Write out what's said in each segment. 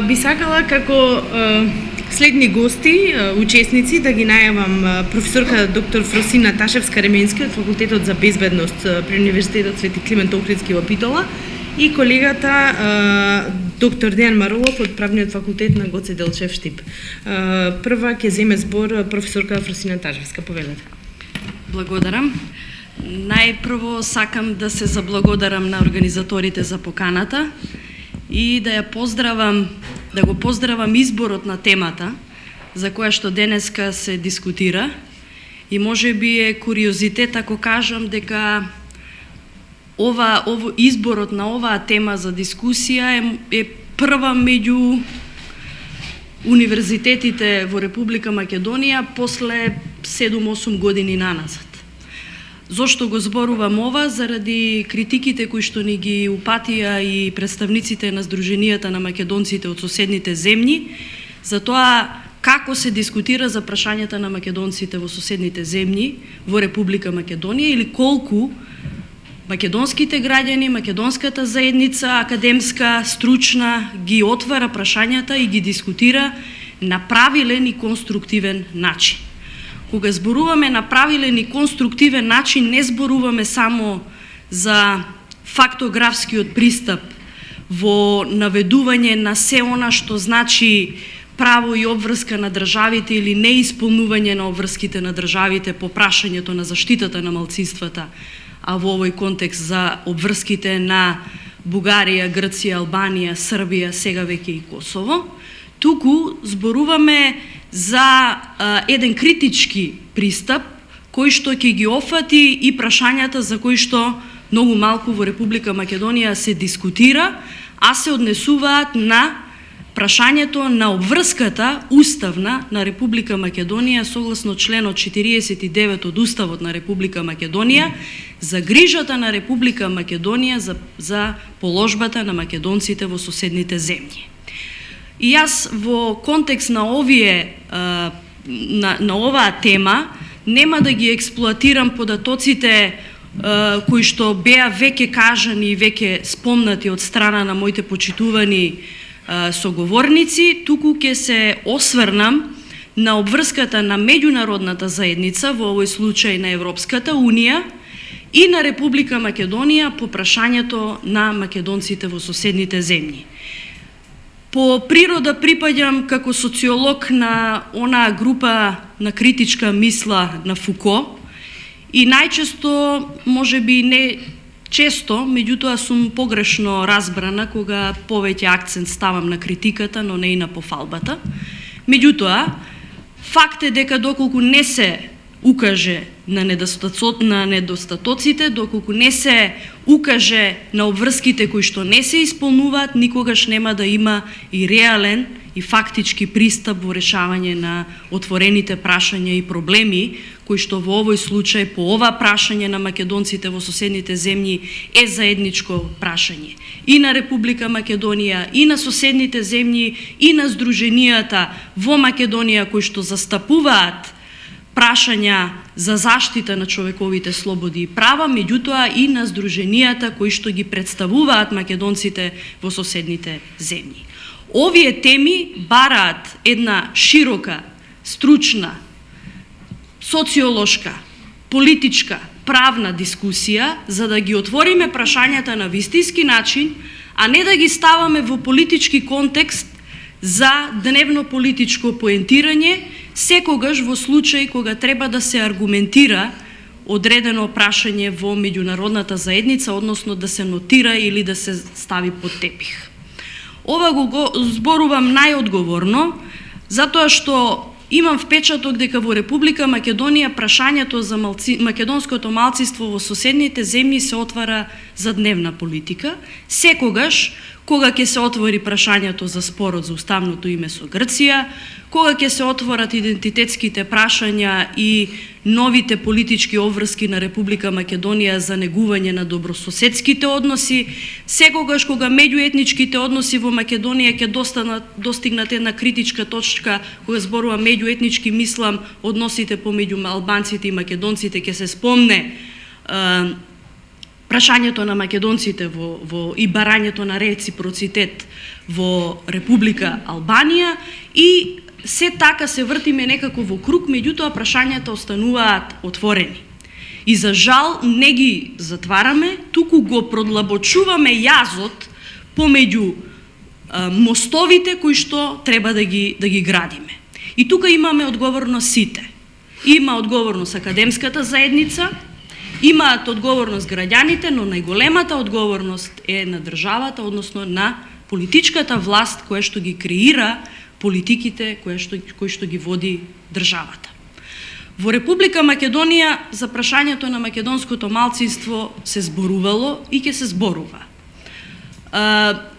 Би сакала како следни гости, учесници, да ги најавам професорка доктор Фросина Ташевска-Ременски од Факултетот за безбедност при Универзитетот Свети Климент Охридски во Битола и колегата доктор Дејан Маролов од Правниот факултет на Гоце Делчев Штип. Прва ќе земе збор професорка Фросина Ташевска, повелете. Благодарам. Најпрво сакам да се заблагодарам на организаторите за поканата и да го поздравам изборот на темата за која што денеска се дискутира и може би е куриозитет ако кажам дека изборот на оваа тема за дискусија е прва меѓу универзитетите во Република Македонија после 7-8 години наназад. Зошто го зборувам ова? Заради критиките кои што ни ги упатија и представниците на Сдруженијата на македонците од соседните земји, за тоа како се дискутира за прашањата на македонците во соседните земји во Република Македонија или колку македонските граѓани, македонската заедница, академска, стручна, ги отвара прашањата и ги дискутира на правилен и конструктивен начин. Кога зборуваме на правилен и конструктивен начин, не зборуваме само за фактографскиот пристап во наведување на се она што значи право и обврска на државите или неисполнување на обврските на државите по прашањето на заштитата на малцинствата, а во овој контекст за обврските на Бугарија, Грција, Албанија, Србија, сега веќе и Косово, туку зборуваме за еден критички пристап кој што ќе ги офати и прашањата за кои што многу малку во Република Македонија се дискутира, а се однесуваат на прашањето на обврската уставна на Република Македонија согласно членот 49 од Уставот на Република Македонија за грижата на Република Македонија за положбата на македонците во соседните земји. И јас во контекст на оваа тема нема да ги експлоатирам податоците кои што беа веќе кажани и веќе спомнати од страна на моите почитувани соговорници, туку ќе се осврнам на обврската на меѓународната заедница, во овој случај на Европската Унија и на Република Македонија по прашањето на македонците во соседните земји. По природа припаѓам како социолог на онаа група на критичка мисла на Фуко и најчесто, можеби не често, меѓутоа сум погрешно разбрана кога повеќе акцент ставам на критиката, но не и на пофалбата. Меѓутоа, факт е дека доколку не се укаже на недостатоците, доколку не се укаже на обврските кои што не се исполнуваат, никогаш нема да има и реален и фактички пристап во решавање на отворените прашања и проблеми, кои што во овој случај по ова прашање на македонците во соседните земји е заедничко прашање и на Република Македонија, и на соседните земји, и на Сдруженијата во Македонија кои што застапуваат прашања за заштита на човековите слободи и права, меѓутоа и на Сдруженијата кои што ги представуваат македонците во соседните земји. Овие теми бараат една широка, стручна, социолошка, политичка, правна дискусија за да ги отвориме прашањата на вистински начин, а не да ги ставаме во политички контекст за дневно политичко поентирање, секогаш во случај кога треба да се аргументира одредено прашање во меѓународната заедница, односно да се нотира или да се стави под тепих. Ова го зборувам најодговорно, затоа што имам впечаток дека во Република Македонија прашањето за македонското малцинство во соседните земји се отвара за дневна политика, секогаш кога ќе се отвори прашањето за спорот за уставното име со Грција, кога ќе се отворат идентитетските прашања и новите политички обврски на Република Македонија за негување на добрососедските односи, секогаш кога меѓуетничките односи во Македонија ќе достигнат една критичка точка, кога зборувам меѓуетнички, мислам односите помеѓу албанците и македонците, ќе се спомне прашањето на македонците и барањето на реципроцитет во Република Албанија и се така се вртиме некако во круг, меѓутоа прашањата остануваат отворени. И за жал не ги затвараме, туку го продлабочуваме јазот помеѓу мостовите кои што треба да ги градиме. И тука имаме одговорност сите. Има одговорност академската заедница, имаат одговорност граѓаните, но најголемата одговорност е на државата, односно на политичката власт која што ги креира политиките кои што ги води државата. Во Република Македонија за прашањето на македонското малцинство се зборувало и ќе се зборува.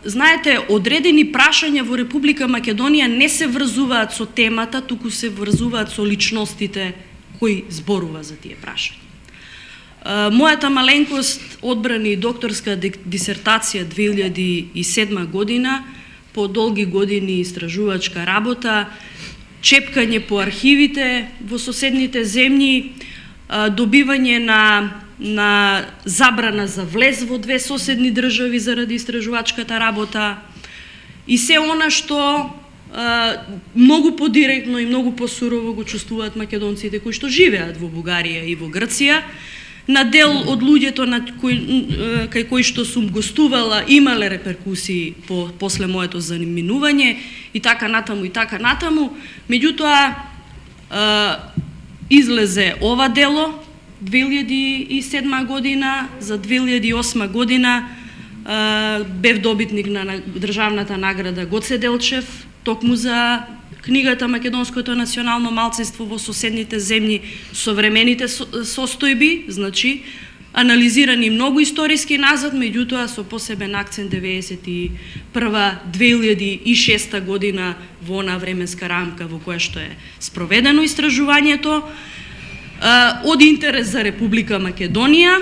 Знаете, одредени прашања во Република Македонија не се врзуваат со темата, туку се врзуваат со личностите кои зборува за тие прашања. Мојата маленкост одбрани докторска дисертација 2007 година, по долги години истражувачка работа, чепкање по архивите во соседните земји, добивање на забрана за влез во две соседни држави заради истражувачката работа и се она што многу подиректно и многу посурово го чувствуваат македонците кои што живеат во Бугарија и во Грција. На дел од луѓето кај кои што сум гостувала имале реперкусии после моето заминување и така натаму. Меѓутоа излезе ова дело 2007 година, за 2008 година бев добитник на државната награда Гоце Делчев, токму за книгата Македонското национално малцинство во соседните земји, современите состојби, значи анализирани многу историски назад, меѓутоа со посебен акцент 2001-2006 година во она временска рамка во која што е спроведено истражувањето. Од интерес за Република Македонија,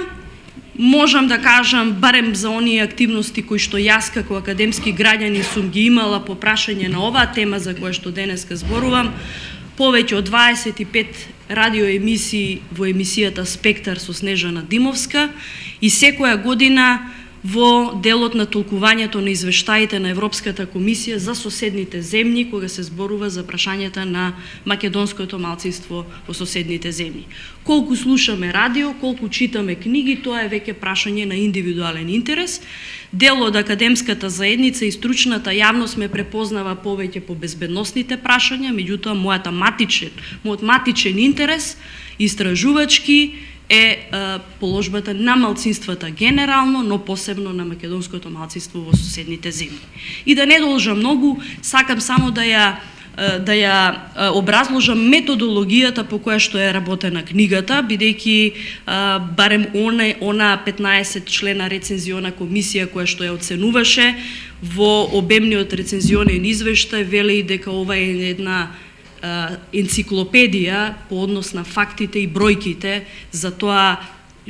можам да кажам, барем за оние активности кои што јас како академски граѓани сум ги имала по прашање на оваа тема за која што денеска зборувам, повеќе од 25 радиоемисии во емисијата Спектар со Снежана Димовска и секоја година во делот на толкувањето на извештаите на Европската комисија за соседните земји, кога се зборува за прашањата на македонското малцинство во соседните земји. Колку слушаме радио, колку читаме книги, тоа е веќе прашање на индивидуален интерес. Дел од академската заедница и стручната јавност ме препознава повеќе по безбедносните прашања, меѓутоа мојот матичен интерес истражувачки е положбата на малцинствата генерално, но посебно на македонското малцинство во соседните земји. И да не должам многу, сакам само да ја образложам методологијата по која што е работена книгата, бидејќи барем она 15 члена рецензиона комисија која што ја оценуваше во обемниот рецензионен извештај, вели дека ова е една енциклопедија по однос на фактите и бројките за тоа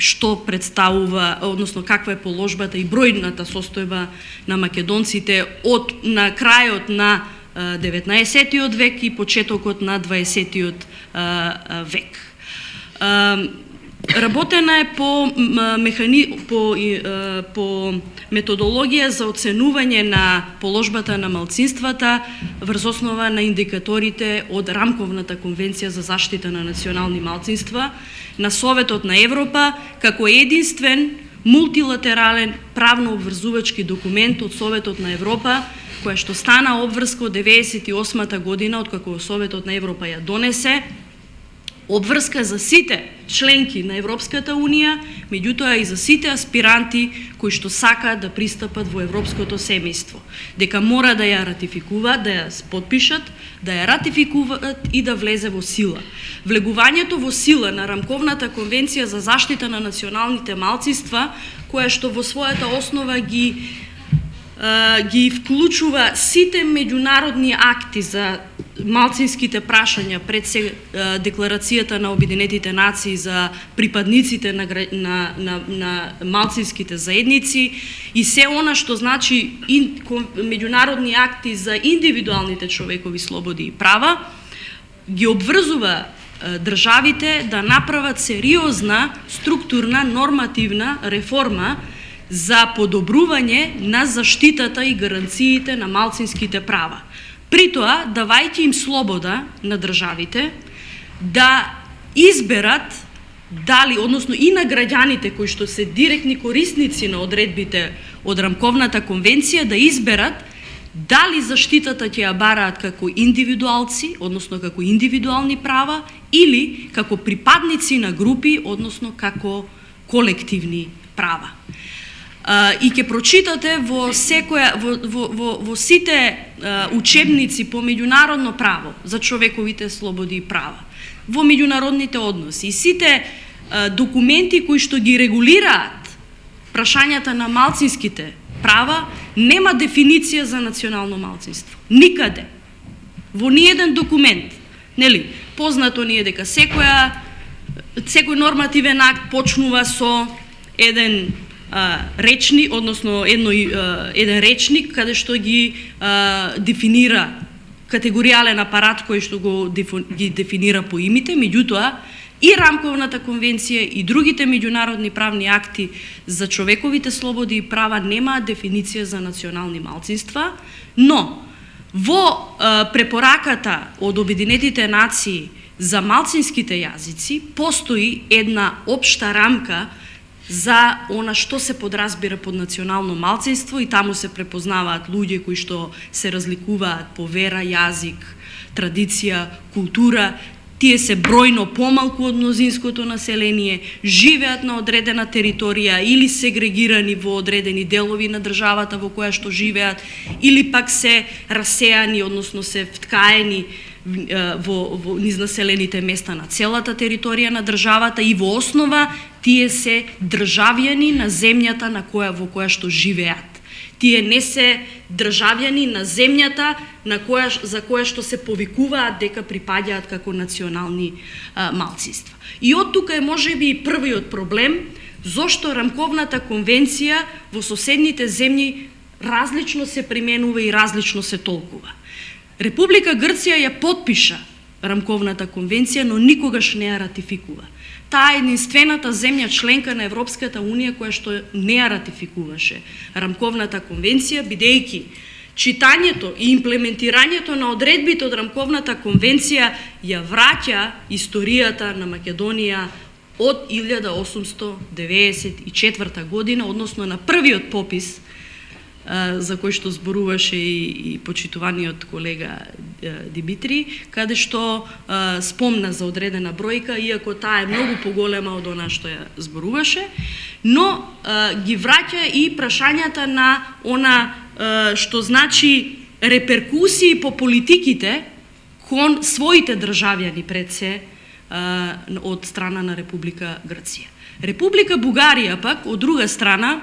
што представува, односно каква е положбата и бројната состојба на македонците од на крајот на 19 век и почетокот на 20 век. Работена е по методологија за оценување на положбата на малцинствата врз основа на индикаторите од Рамковната конвенција за заштита на национални малцинства на Советот на Европа како единствен мултилатерален правно обврзувачки документ од Советот на Европа, која што стана обврска од 98 година, откако Советот на Европа ја донесе, обврска за сите членки на Европската Унија, меѓутоа и за сите аспиранти кои што сакаат да пристапат во европското семејство, дека мора да ја ратификуваат, да ја подпишат, да ја ратификуваат и да влезе во сила. Влегувањето во сила на Рамковната конвенција за заштита на националните малцинства, која што во својата основа ги вклучува сите меѓународни акти за малцинските прашања пред Декларацијата на Обединетите нации за припадниците на малцинските заедници и се она што значи меѓународни акти за индивидуалните човекови слободи и права, ги обврзува државите да направат сериозна структурна нормативна реформа за подобрување на заштитата и гаранциите на малцинските права. При тоа, давајќи им слобода на државите да изберат дали, односно и на граѓаните кои што се директни корисници на одредбите од Рамковната конвенција, да изберат дали заштитата ќе ја бараат како индивидуалци, односно како индивидуални права, или како припадници на групи, односно како колективни права. И ќе прочитате во сите учебници по меѓународно право за човековите слободи и права, во меѓународните односи и сите документи кои што ги регулираат прашањата на малцинските права, нема дефиниција за национално малцинство. Никаде. Во ниеден документ. Нели? Познато ни е дека секој нормативен акт почнува со еден речник, односно еден речник каде што ги дефинира категоријален апарат кој што ги дефинира по имите, меѓутоа и Рамковната конвенција и другите меѓународни правни акти за човековите слободи и права немаат дефиниција за национални малцинства, но во препораката од Обединетите нации за малцинските јазици постои една општа рамка за она што се подразбира под национално малцинство и таму се препознаваат луѓе кои што се разликуваат по вера, јазик, традиција, култура. Тие се бројно помалку од мнозинското население, живеат на одредена територија или сегрегирани во одредени делови на државата во која што живеат, или пак се расеани, односно се вткаени во низ населените места на целата територија на државата и во основа тие се државјани на земјата во која што живеат. Тие не се државјани на земјата за која што се повикуваат дека припаѓаат како национални малцинства. И од тука е можеби и првиот проблем зошто Рамковната конвенција во соседните земји различно се применува и различно се толкува. Република Грција ја потпиша Рамковната конвенција, но никогаш не ја ратификува. Таа е единствената земја членка на Европската Унија која што не ја ратификуваше Рамковната конвенција, бидејќи читањето и имплементирањето на одредбите од Рамковната конвенција ја враќа историјата на Македонија од 1894 година, односно на првиот попис за кој што зборуваше и почитуваниот колега Димитри, каде што спомна за одредена бројка, иако таа е многу поголема од она што ја зборуваше, но ги враќа и прашањата на она што значи реперкусии по политиките кон своите државјани пред се од страна на Република Грција. Република Бугарија пак, од друга страна,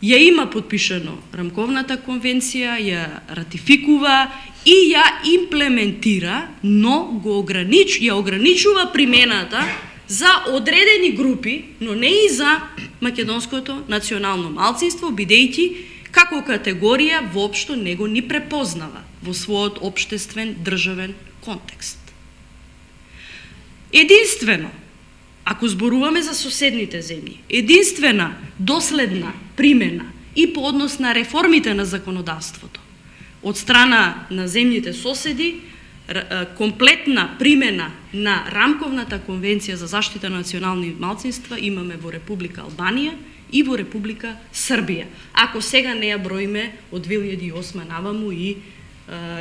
ја има подпишано Рамковната конвенција, ја ратификува и ја имплементира, но ја ограничува примената за одредени групи, но не и за македонското национално малцинство, бидејќи како категорија воопшто него ни препознава во својот општествен државен контекст. Единствено, ако зборуваме за соседните земји, единствена доследна примена и по однос на реформите на законодавството од страна на земјите соседи, комплетна примена на Рамковната конвенција за заштита на национални малцинства имаме во Република Албанија и во Република Србија. Ако сега не ја броиме од 2008 наваму и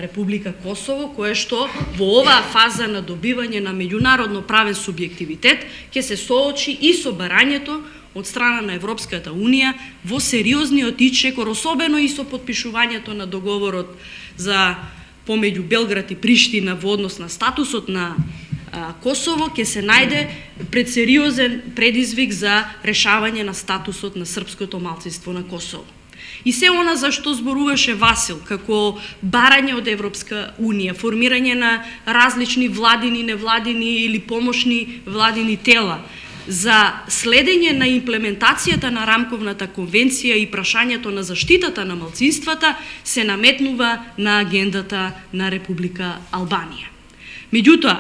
Република Косово, кое што во оваа фаза на добивање на меѓународно правен субјективитет ќе се соочи и со барањето од страна на Европската Унија во сериозниот ичекор, особено и со подпишувањето на договорот за помеѓу Белград и Приштина во однос на статусот на Косово, ќе се најде пред сериозен предизвик за решавање на статусот на српското малцинство на Косово. И се она за што зборуваше Васил, како барање од Европска Унија, формирање на различни владини, невладини или помошни владини тела, за следење на имплементацијата на Рамковната конвенција и прашањето на заштитата на малцинствата се наметнува на агендата на Република Албанија. Меѓутоа,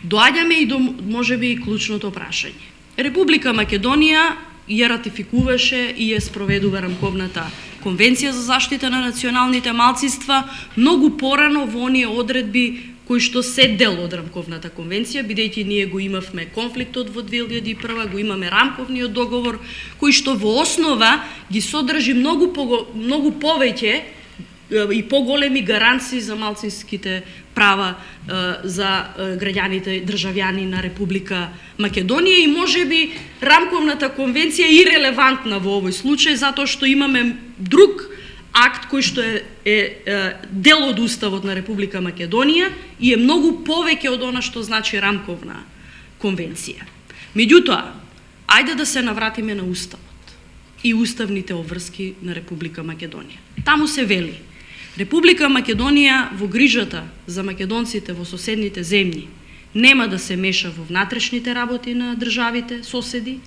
доаѓаме и до можеби клучното прашање. Република Македонија ја ратификуваше и ја спроведува рамковната Конвенција за заштита на националните малцинства многу порано во оние одредби кои што се дел од рамковната конвенција, бидејќи ние го имавме конфликтот во 2001, го имаме рамковниот договор, кој што во основа ги содржи многу повеќе и поголеми гаранции за малцинските права за граѓаните, државјани на Република Македонија и можеби рамковната конвенција е ирелевантна во овој случај затоа што имаме друг акт кој што е дел од Уставот на Република Македонија и е многу повеќе од она што значи рамковна конвенција. Меѓутоа, ајде да се навратиме на Уставот и уставните обврски на Република Македонија. Таму се вели: Република Македонија во грижата за македонците во соседните земји нема да се меша во внатрешните работи на државите соседи,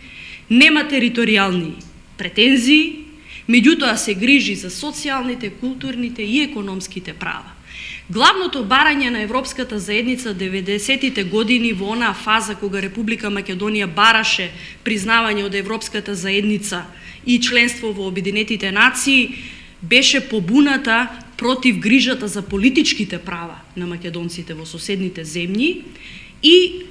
нема територијални претензии, меѓутоа се грижи за социјалните, културните и економските права. Главното барање на Европската заедница 90-тите години во онаа фаза кога Република Македонија бараше признавање од Европската заедница и членство во Обединетите нации беше побуната против грижата за политичките права на македонците во соседните земји и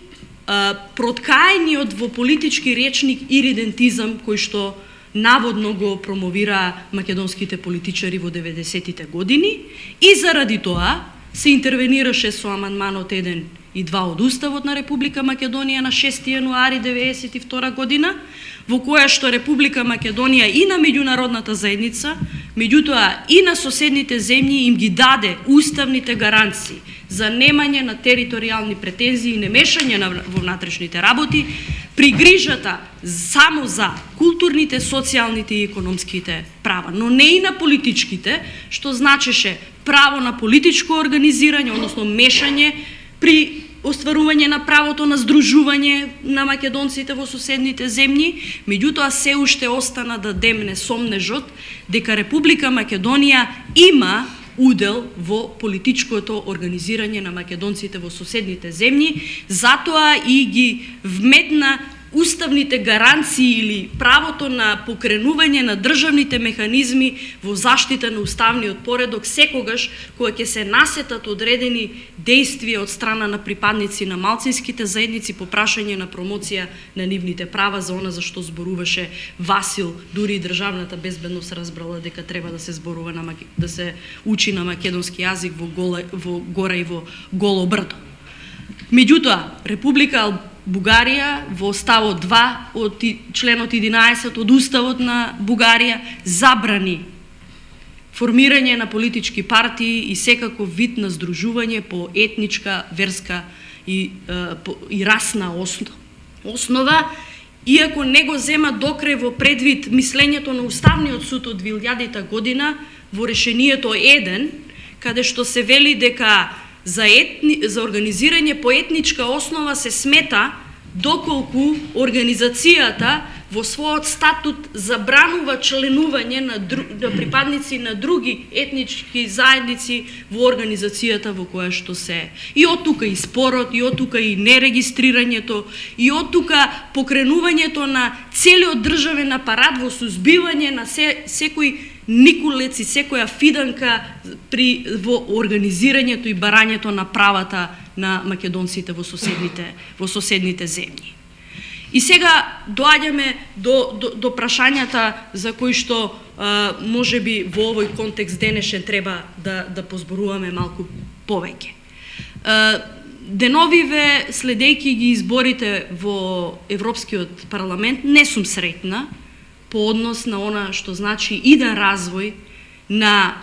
проткаениот во политички речник иридентизам кој што наводно го промовира македонските политичари во 90-тите години и заради тоа се интервенираше со амандманот 1 и 2 од Уставот на Република Македонија на 6 јануари 1992 година, во која што Република Македонија и на меѓународната заедница, меѓутоа и на соседните земји им ги даде уставните гаранции за немање на територијални претензии и немешање во внатрешните работи, при грижата само за културните, социјалните и економските права, но не и на политичките, што значеше право на политичко организирање, односно мешање при остварување на правото на здружување на македонците во соседните земји, меѓутоа се уште остана да демне сомнежот дека Република Македонија има удел во политичкото организирање на македонците во соседните земји, затоа и ги вметна уставните гаранции или правото на покренување на државните механизми во заштита на уставниот поредок секогаш кога ќе се насетат одредени действија од страна на припадници на малцинските заедници по прашање на промоција на нивните права, за она за што зборуваше Васил, дури и државната безбедност разбрала дека треба да се зборува да се учи на македонски јазик во Гора и во Голо брдо. Меѓутоа, Република Бугарија во ставот 2 од членот 11 од Уставот на Бугарија забрани формирање на политички партии и секаков вид на здружување по етничка, верска и расна основа, иако не го зема докрај во предвид мислењето на Уставниот суд од 2000 година во решението 1, каде што се вели дека за организирање по етничка основа се смета доколку организацијата во својот статут забранува членување на припадници на други етнички заедници во организацијата во која што се. И од тука и спорот, и од тука и нерегистрирањето, и од тука покренувањето на целиот државен апарат во сузбивање на секој никулец и секоја фиданка во организирањето и барањето на правата на македонците во соседните земји. И сега доаѓаме до прашањата за кои што можеби во овој контекст денешен треба да позборуваме малку повеќе. Деновиве, следејќи ги изборите во Европскиот парламент, не сум среќна по однос на она што значи иден развој на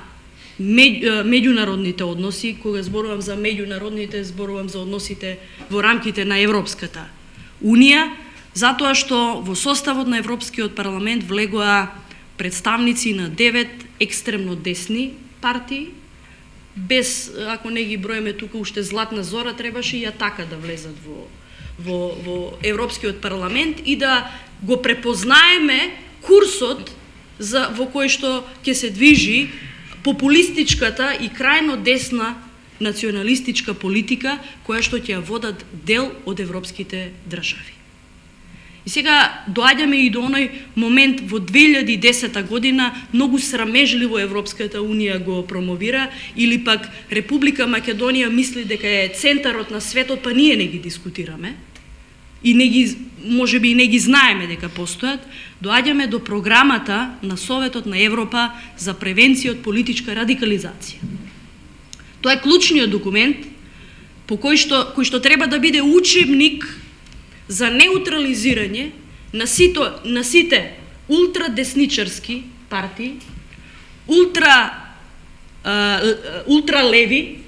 меѓународните односи. Кога зборувам за меѓународните, зборувам за односите во рамките на Европската Унија, затоа што во составот на Европскиот парламент влегоа представници на 9 екстремно десни партии, без, ако не ги броиме тука, уште Златна Зора требаше и Атака да влезат во Европскиот парламент и да го препознаеме курсот во кој што ќе се движи популистичката и крајно десна националистичка политика која што ќе ја водат дел од европските држави. И сега доаѓаме и до оној момент во 2010 година, многу срамежливо Европската Унија го промовира, или пак Република Македонија мисли дека е центарот на светот, па ние не ги дискутираме. И не ги, можеби и не ги знаеме дека постојат. Доаѓаме до програмата на Советот на Европа за превенција од политичка радикализација. Тоа е клучниот документ по кој што треба да биде учебник за неутрализирање на сите ултрадесничарски партии, ултралеви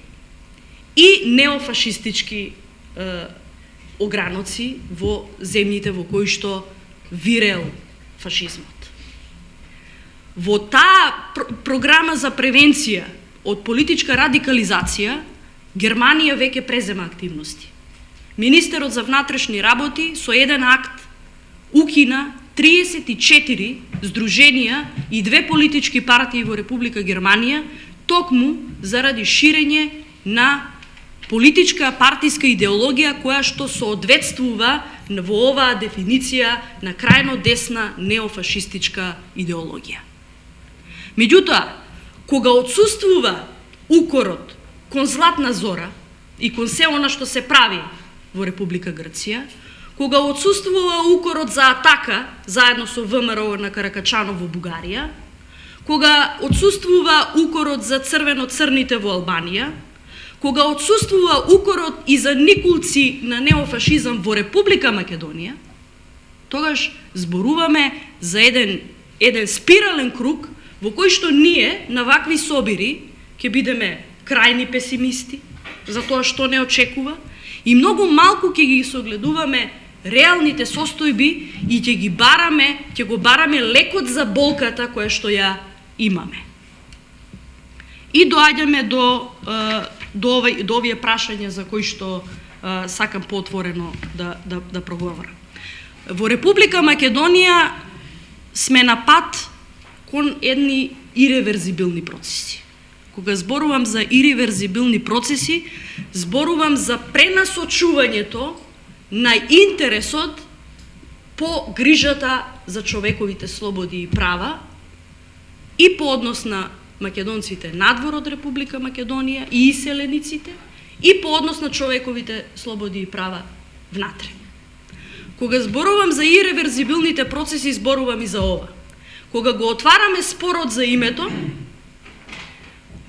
и неофашистички ограноци во земјите во кои што вирел фашизмот. Во таа програма за превенција од политичка радикализација, Германија веќе презема активности. Министерот за внатрешни работи со еден акт укина 34 здруженија и 2 политички партии во Република Германија, токму заради ширење на политичка партиска идеологија која што соодветствува во оваа дефиниција на крајно десна неофашистичка идеологија. Меѓутоа, кога отсуствува укорот кон златна зора и кон се она што се прави во Република Грција, кога отсуствува укорот за атака заедно со ВМРО на Каракачанов во Бугарија, кога отсуствува укорот за црвено-црните во Албанија, кога отсуствува укорот и за никулци на неофашизам во Република Македонија, тогаш зборуваме за еден спирален круг во кој што ние на вакви собири ќе бидеме крајни песимисти за тоа што не очекува и многу малку ќе ги согледуваме реалните состојби и ќе го бараме лекот за болката која што ја имаме. И доаѓаме до овие прашања за кои што сакам поотворено да проговорам. Во Република Македонија сме на пат кон едни иреверзибилни процеси. Кога зборувам за иреверзибилни процеси, зборувам за пренасочувањето на интересот по грижата за човековите слободи и права и по однос на македонците надвор од Република Македонија и иселениците и по однос на човековите слободи и права внатре. Кога зборувам за иреверзибилните процеси, зборувам и за ова. Кога го отвараме спорот за името,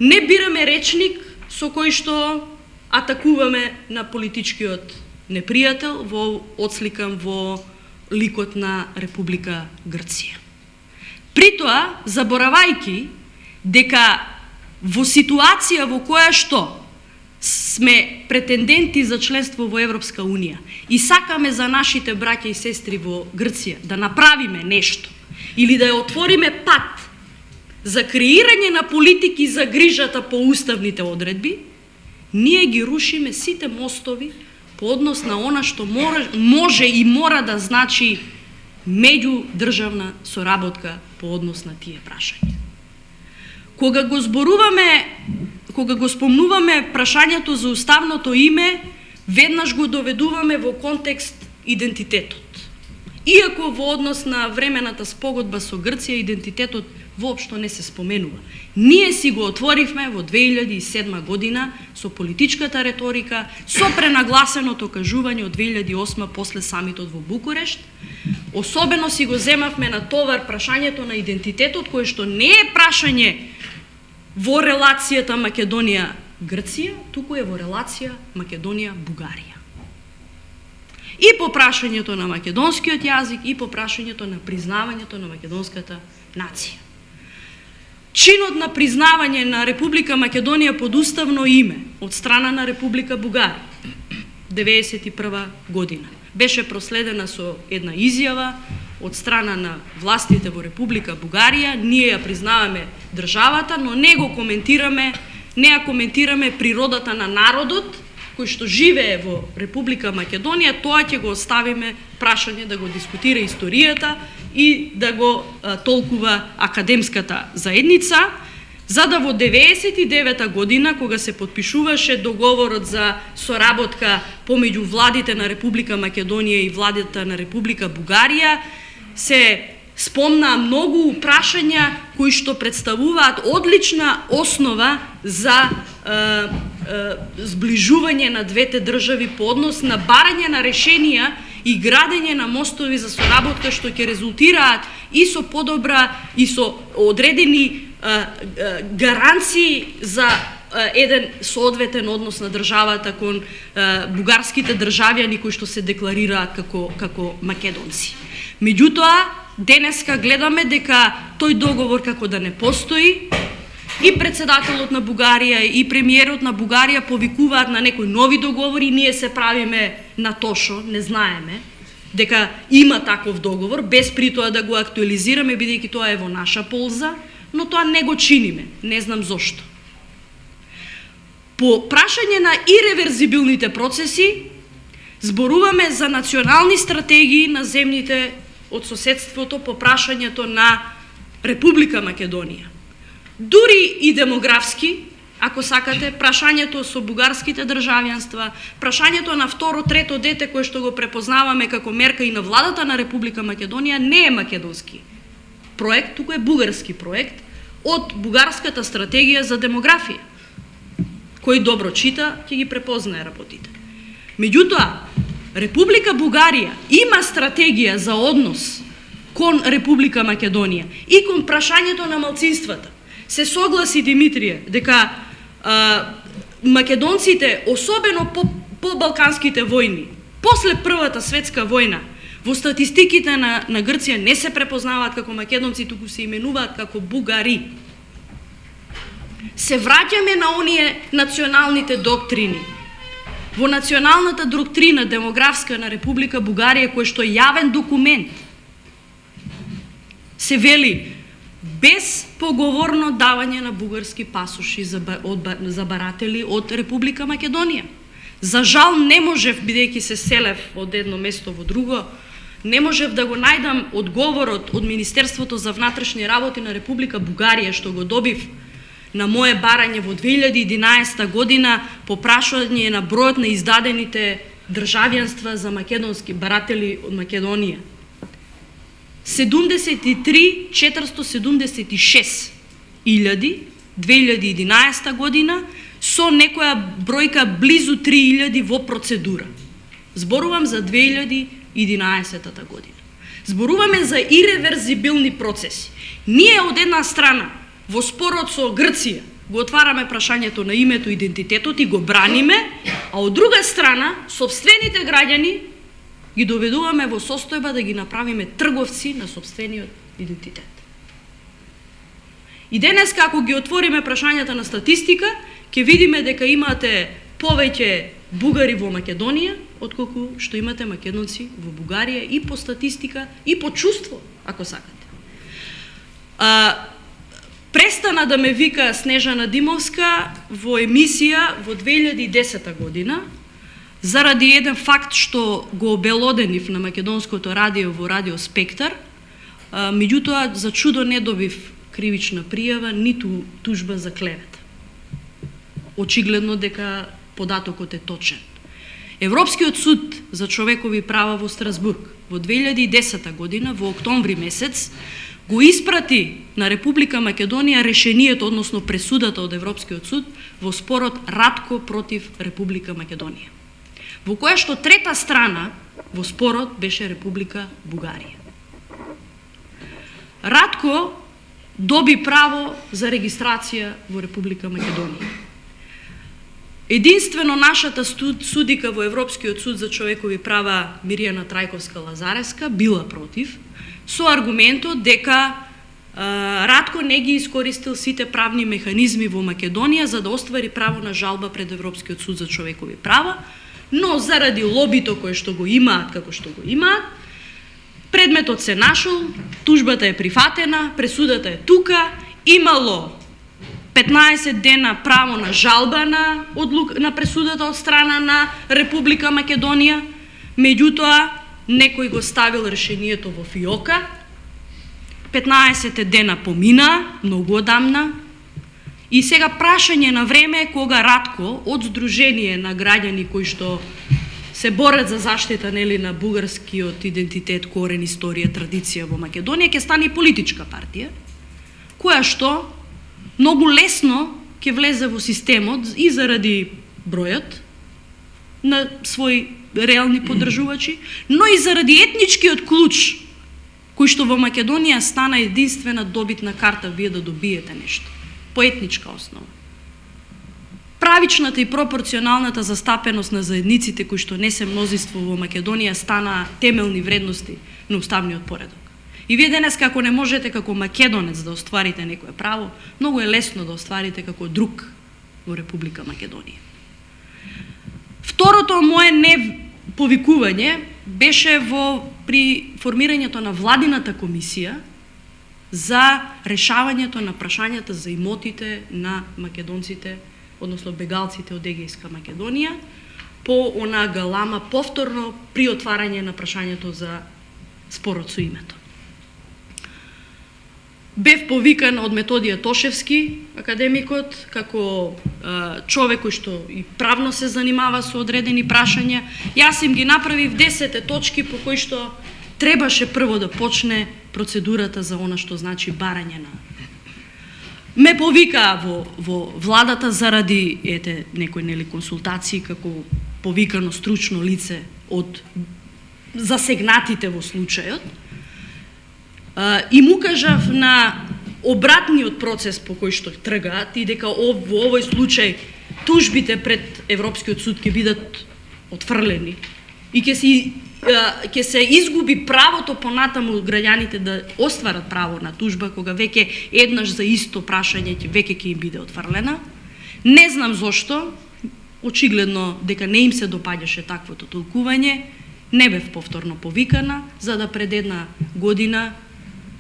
не бираме речник со кој што атакуваме на политичкиот непријател, отсликан во ликот на Република Грција. Притоа, заборавајки дека во ситуација во која што сме претенденти за членство во Европска Унија и сакаме за нашите браќа и сестри во Грција да направиме нешто или да ја отвориме пат за креирање на политики за грижата по уставните одредби, ние ги рушиме сите мостови по однос на она што може и мора да значи меѓудржавна соработка по однос на тие прашања. Кога го спомнуваме прашањето за уставното име, веднаш го доведуваме во контекст идентитетот. Иако во однос на времената спогодба со Грција идентитетот воопшто не се споменува. Ние си го отворивме во 2007 година со политичката реторика, со пренагласеното кажување од 2008 после самитот во Букурешт. Особено си го земавме на товар прашањето на идентитетот, кое што не е прашање во релацијата Македонија-Грција, туку е во релација Македонија-Бугарија. И по прашањето на македонскиот јазик, и по прашањето на признавањето на македонската нација. Чинот на признавање на Република Македонија под уставно име од страна на Република Бугарија 1991 година беше проследена со една изјава од страна на властите во Република Бугарија. Ние ја признаваме државата, но не ја коментираме природата на народот кој што живее во Република Македонија. Тоа ќе го оставиме прашање да го дискутира историјата и да го толкува академската заедница. за да во 99 година, кога се подпишуваше договорот за соработка помеѓу владите на Република Македонија и владата на Република Бугарија, се спомнаа многу прашања кои што представуваат одлична основа за зближување на двете држави по однос на барање на решенија и градење на мостови за соработка што ќе резултираат и со подобра и со одредени гаранции за еден соодветен однос на државата кон бугарските државјани кои што се декларираат како македонци. Меѓутоа, денеска гледаме дека тој договор како да не постои, и председателот на Бугарија и премиерот на Бугарија повикуваат на некои нови договори, ние се правиме на тошо, не знаеме дека има таков договор, без при тоа да го актуализираме, бидејќи тоа е во наша полза, но тоа не го чиниме, не знам зошто. По прашање на иреверзибилните процеси, зборуваме за национални стратегии на земјите од соседството по прашањето на Република Македонија. Дури и демографски, ако сакате, прашањето со бугарските државјанства, прашањето на второ, трето дете кое што го препознаваме како мерка и на владата на Република Македонија не е македонски проект, туку е бугарски проект од бугарската стратегија за демографија. Кој добро чита, ќе ги препознае работите. Меѓутоа, Република Бугарија има стратегија за однос кон Република Македонија и кон прашањето на малцинствата. Се согласи Димитрije дека македонците, особено по балканските војни, после Првата светска војна, во статистиките на Грција не се препознаваат како македонци, туку се именуваат како бугари. Се враќаме на оние националните доктрини. Во националната доктрина демографска на Република Бугарија, кој што е јавен документ, се вели без поговорно давање на бугарски пасоши за баратели од Република Македонија. За жал не можев, бидејќи се селев од едно место во друго, не можев да го најдам одговорот од Министерството за внатрешни работи на Република Бугарија, што го добив на моје барање во 2011 година по прашање на бројот на издадените државјанства за македонски баратели од Македонија. 73.476 илјади 2011 година, со некоја бројка близу 3.000 во процедура. Зборувам за 2011 година. Зборуваме за иреверзибилни процеси. Ние од една страна во спорот со Грција го отвараме прашањето на името, идентитетот и го браниме, а од друга страна сопствените граѓани ги доведуваме во состојба да ги направиме трговци на сопствениот идентитет. И денес, како ги отвориме прашањата на статистика, ќе видиме дека имате повеќе бугари во Македонија, отколку што имате македонци во Бугарија, и по статистика, и по чувство, ако сакате. Престана да ме вика Снежана Димовска во емисија во 2010 година, заради еден факт што го обелоденив на македонското радио во Радио Спектар, меѓутоа за чудо не добив кривична пријава, ниту тужба за клевета. Очигледно дека податокот е точен. Европскиот суд за човекови права во Страсбург во 2010 година, во октомври месец, го испрати на Република Македонија решението, односно пресудата од Европскиот суд во спорот Ратко против Република Македонија, во која што трета страна во спорот беше Република Бугарија. Ратко доби право за регистрација во Република Македонија. Единствено нашата судика во Европскиот суд за човекови права Миријана Трајковска-Лазареска била против, со аргументот дека Ратко не ги искористил сите правни механизми во Македонија за да оствари право на жалба пред Европскиот суд за човекови права, но заради лобито кое што го имаат како што го имаат, предметот се нашол, тужбата е прифатена, пресудата е тука, имало 15 дена право на жалба на пресудата од страна на Република Македонија, меѓутоа некој го ставил решението во фиока, 15 дена помина, многу одамна, И сега прашање на време кога Ратко од Сдружение на граѓани кои што се борат за заштита на бугарскиот идентитет, корен, историја, традиција во Македонија, ќе стане политичка партија, која што многу лесно ќе влезе во системот и заради бројот на своји реални поддржувачи, но и заради етничкиот клуч, кој што во Македонија стана единствена добитна карта вие да добиете нешто, по етничка основа. Правичната и пропорционалната застапеност на заедниците кои што не се мнозинство во Македонија стана темелни вредности на уставниот поредок. И вие денес како не можете како македонец да остварите некое право, многу е лесно да остварите како друг во Република Македонија. Второто мое неповикување беше при формирањето на владината комисија за решавањето на прашањата за имотите на македонците, односно бегалците од Егејска Македонија, по она галама повторно при отварање на прашањето за спорот со името. Бев повикан од Методија Тошевски, академикот, како човек кој што и правно се занимава со одредени прашања. Јас им ги направив 10 точки по кои што требаше прво да почне процедурата за она што значи барање на. Ме повика во владата заради некои консултации како повикано стручно лице од засегнатите во случајот. И му кажав на обратниот процес по кој што тргаат и дека во овој случај тужбите пред Европскиот суд ќе бидат отфрлени и ќе се изгуби правото понатаму граѓаните да остварат право на тужба кога веќе еднаш за исто прашање веќе ќе им биде отфрлена. Не знам зошто, очигледно дека не им се допаѓаше таквото толкување, не бев повторно повикана, за да пред една година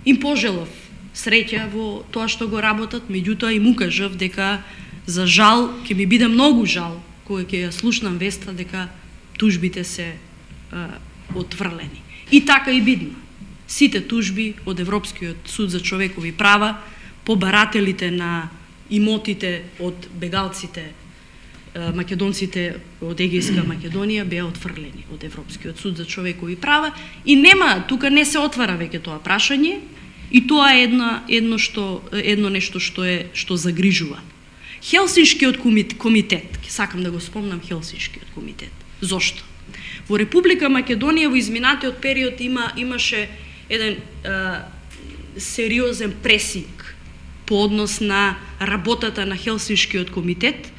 им пожелав среќа во тоа што го работат, меѓутоа им укажав дека за жал, ќе ми биде многу жал кога ќе ја слушнам веста дека тужбите се отфрлени. И така и бидна. Сите тужби од Европскиот суд за човекови права, побарателите на имотите од бегалците, македонците од Егејска Македонија беа отфрлени од Европскиот суд за човекови права и тука не се отвара веќе тоа прашање и тоа е едно нешто што загрижува. Хелсиншкиот комитет, сакам да го спомнам Хелсиншкиот комитет. Зошто? Во Република Македонија во изминатиот период имаше еден сериозен пресинг по однос на работата на Хелсиншкиот комитет,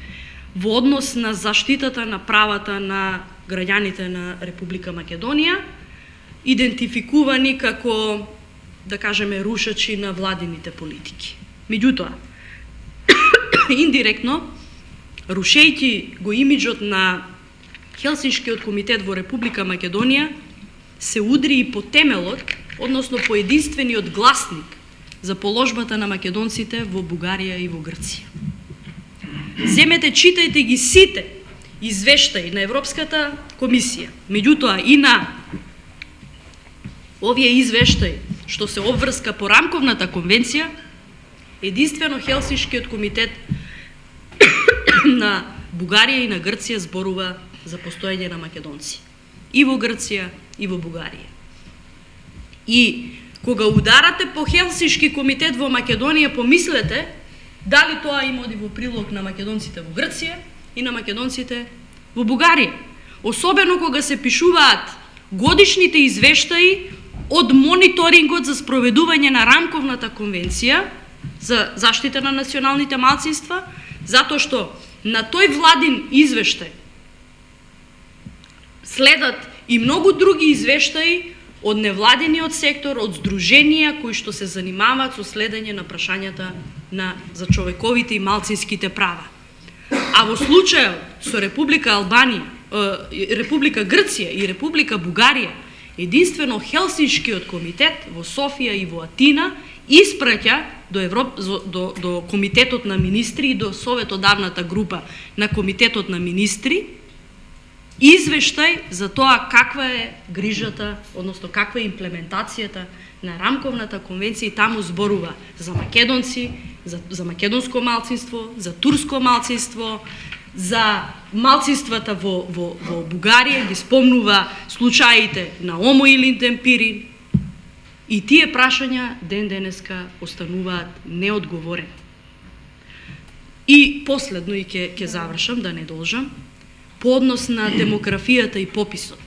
во однос на заштитата на правата на граѓаните на Република Македонија, идентификувани како, да кажеме, рушачи на владините политики. Меѓутоа, индиректно, рушејќи го имиџот на Хелсиншкиот комитет во Република Македонија, се удри и по темелот, односно по единствениот гласник за положбата на македонците во Бугарија и во Грција. Земете, читајте ги сите извештаи на Европската комисија, меѓутоа и на овие извештаи што се обврска по рамковната конвенција, единствено Хелсиншкиот комитет на Бугарија и на Грција зборува за постоење на македонци. И во Грција, и во Бугарија. И кога ударате по Хелсиншки комитет во Македонија, помислете дали тоа им оди во прилог на македонците во Грција и на македонците во Бугарија. Особено кога се пишуваат годишните извештаи од мониторингот за спроведување на рамковната конвенција за заштита на националните малцинства, затоа што на тој владин извештај следат и многу други извештаи од невладениот сектор, од здруженија кои што се занимаваат со следење на прашањата за човековите и малцинските права. А во случајот со Република Грција и Република Бугарија, единствено Хелсиншкиот комитет во Софија и во Атина испраќа до Комитетот на министри и до Советодавната група на Комитетот на министри извештај за тоа каква е грижата, односно каква е имплементацијата на рамковната конвенција и таму зборува за македонци, за македонско малцинство, за турско малцинство, за малцинствата во Бугарија, ги спомнува случаите на Омо и Линтемпирин, и тие прашања ден денеска остануваат неодговорени. И последно, и ќе завршам, да не должам, по однос на демографијата и пописот.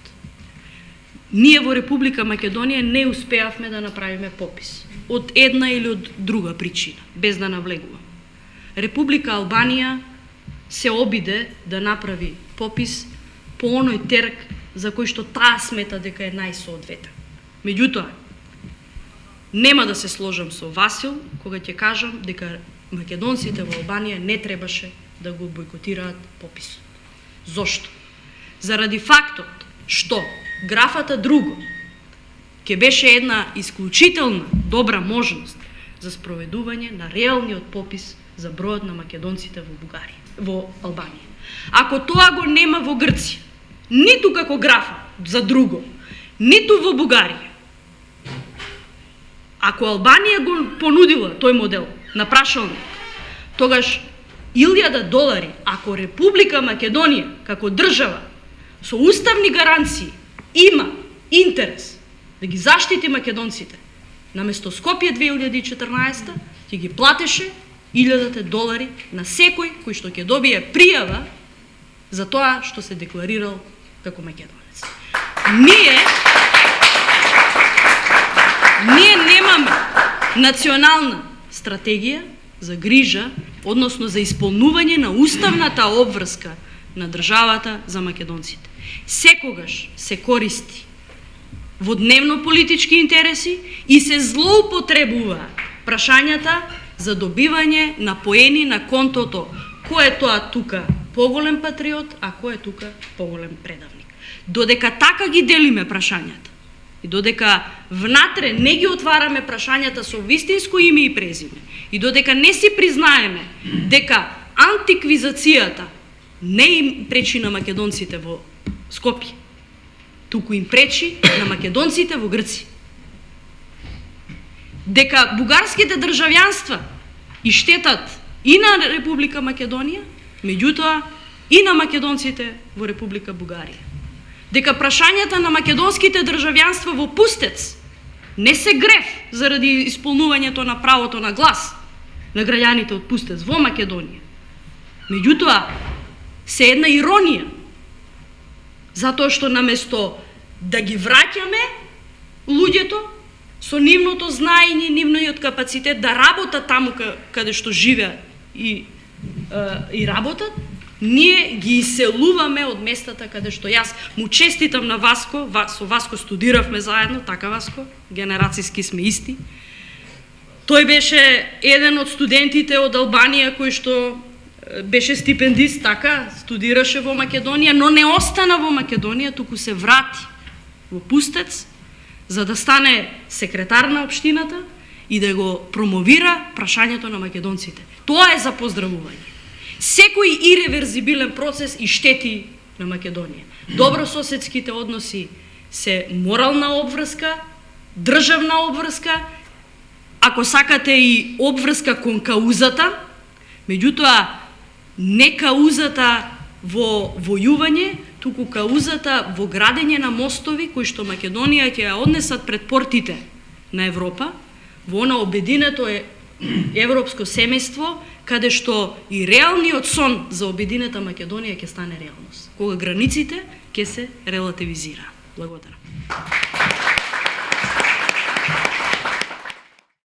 Ние во Република Македонија не успеавме да направиме попис. Од една или од друга причина, без да навлегувам. Република Албанија се обиде да направи попис по оној терк за кој што таа смета дека е најсоодветен. Меѓутоа, нема да се сложам со Васил кога ќе кажам дека македонците во Албанија не требаше да го бойкотираат пописот. Зошто? Заради фактот што графата друго ќе беше една исклучителна добра можност за спроведување на реалниот попис за бројот на македонците во Албанија. Ако тоа го нема во Грција, ниту како графа за друго, ниту во Бугарија, ако Албанија го понудила тој модел на прашалник, тогаш $1000, ако Република Македонија како држава со уставни гаранции има интерес да ги заштити македонците, наместо Скопје 2014 ќе ги платеше $1000 на секој кој што ќе добие пријава за тоа што се декларирал како македонец. Ние немаме национална стратегија за грижа, односно за исполнување на уставната обврска на државата за македонците. Секогаш се користи во дневно-политички интереси и се злоупотребува прашањата за добивање на поени на контото кој е тоа тука поголем патриот, а кој е тука поголем предавник. Додека така ги делиме прашањата и додека внатре не ги отвараме прашањата со вистинско име и презиме и додека не си признаеме дека антиквизацијата не им пречи на македонците во Скопје, туку им пречи на македонците во Грција. Дека бугарските државјанства и штетат и на Република Македонија, меѓутоа и на македонците во Република Бугарија. Дека прашањата на македонските државјанства во Пустец не се греф заради исполнувањето на правото на глас на граѓаните од Пустец во Македонија. Меѓутоа, се една иронија, затоа што наместо да ги враќаме луѓето со нивното знаење, нивниот капацитет да работат таму каде што живеат и работат, ние ги иселуваме од местата каде што јас му честитам на Васко, со Васко студиравме заедно, така Васко, генерацијски сме исти. Тој беше еден од студентите од Албанија кој што беше стипендист, така, студираше во Македонија, но не остана во Македонија, туку се врати во Пустец, за да стане секретар на општината и да го промовира прашањето на македонците. Тоа е за поздравување. Секој иреверзибилен процес и штети на Македонија. Добрососедските односи се морална обврска, државна обврска, ако сакате и обврска кон каузата, меѓутоа не каузата во војување, туку каузата во градење на мостови кои што Македонија ќе ја однесат пред портите на Европа, во она обединето европско семејство, каде што и реалниот сон за обединета Македонија ќе стане реалност, кога границите ќе се релативизираат. Благодарам.